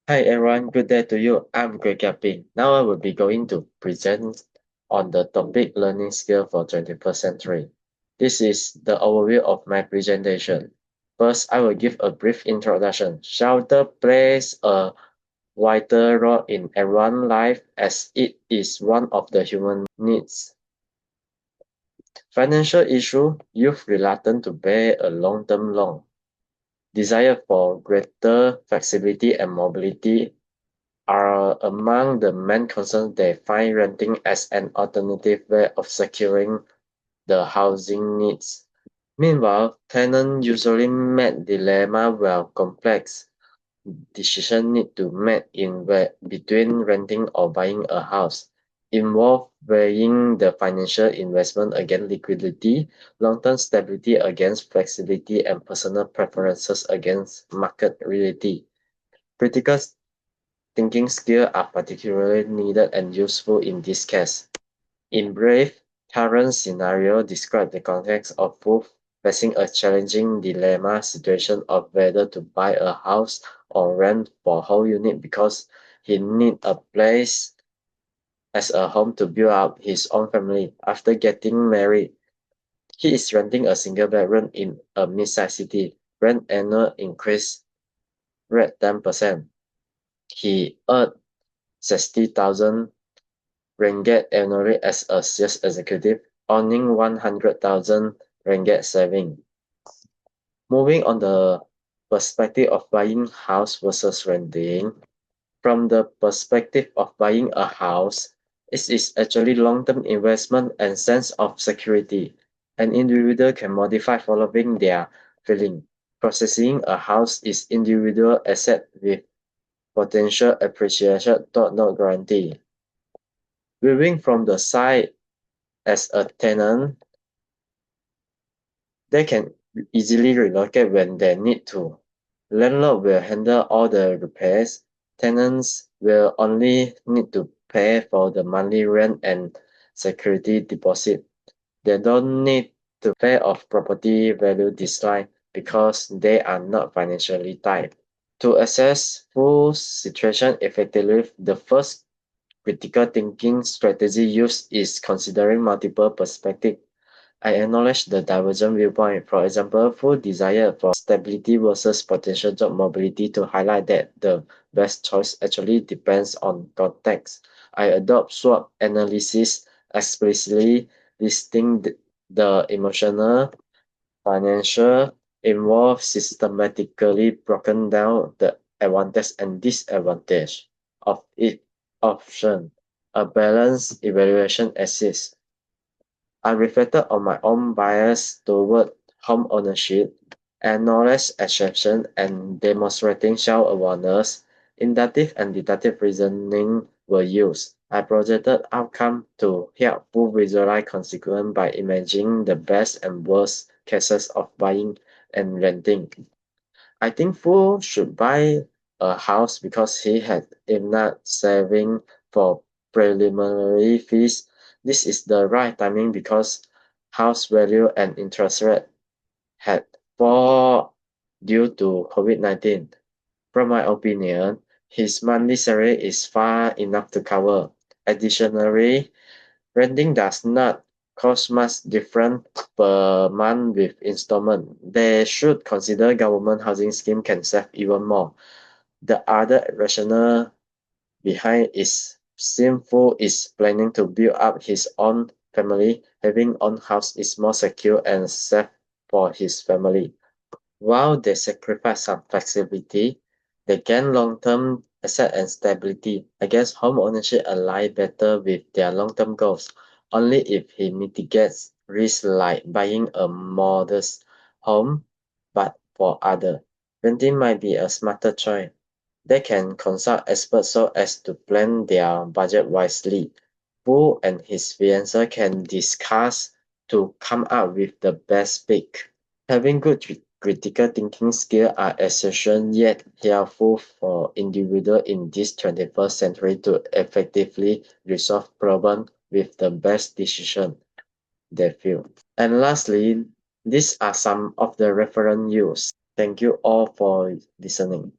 Hi everyone, good day to you. I'm Kwek Keah. Now I will be going to present on the topic learning skill for 21st century. This is the overview of my presentation. First, I will give a brief introduction. Shelter plays a vital role in everyone's life as it is one of the human needs. Financial issue, youth reluctant to pay a long-term loan. Desire for greater flexibility and mobility are among the main concerns they find renting as an alternative way of securing the housing needs. Meanwhile, tenants usually meet dilemma where complex decisions need to make between renting or buying a house, involve weighing the financial investment against liquidity, long-term stability against flexibility, and personal preferences against market reality. Critical thinking skills are particularly needed and useful in this case. In brief, current scenario describe the context of both facing a challenging dilemma situation of whether to buy a house or rent for whole unit because he need a place as a home to build up his own family after getting married. He is renting a single bedroom in a mid-sized city. Rent annual increase rate 10%. He earned 60,000 ringgit annually as a sales executive, owning 100,000 ringgit saving. Moving on the perspective of buying house versus renting, from the perspective of buying a house, it is actually long-term investment and sense of security. An individual can modify following their feeling. Possessing a house is individual asset with potential appreciation, though not guarantee. Viewing from the side as a tenant, they can easily relocate when they need to. Landlord will handle all the repairs. Tenants will only need to pay for the monthly rent and security deposit. They don't need to pay off property value decline because they are not financially tied. To assess full situation effectively, the first critical thinking strategy used is considering multiple perspectives. I acknowledge the divergent viewpoint, for example, full desire for stability versus potential job mobility to highlight that the best choice actually depends on context. I adopt SWOT analysis explicitly listing the emotional, financial, involved systematically broken down the advantage and disadvantage of each option. A balanced evaluation exists. I reflected on my own bias toward home ownership, acknowledged exception, and demonstrating self-awareness. Inductive and deductive reasoning were used. I projected outcome to help people visualize consequences by imagining the best and worst cases of buying and renting. I think Fu should buy a house because he had enough saving for preliminary fees. This is the right timing because house value and interest rate had fallen due to COVID-19. From my opinion, his monthly salary is far enough to cover. Additionally, renting does not cost much different per month with installment. They should consider government housing scheme can save even more. The other rationale behind is Sinful is planning to build up his own family. Having own house is more secure and safe for his family. While they sacrifice some flexibility, they gain long-term asset and stability. I guess home ownership align better with their long-term goals. Only if he mitigates risks like buying a modest home, but for other, renting might be a smarter choice. They can consult experts so as to plan their budget wisely. Wu and his fiancée can discuss to come up with the best pick. Having good critical thinking skills are essential yet helpful for individuals in this 21st century to effectively resolve problems with the best decision they feel. And lastly, these are some of the reference used. Thank you all for listening.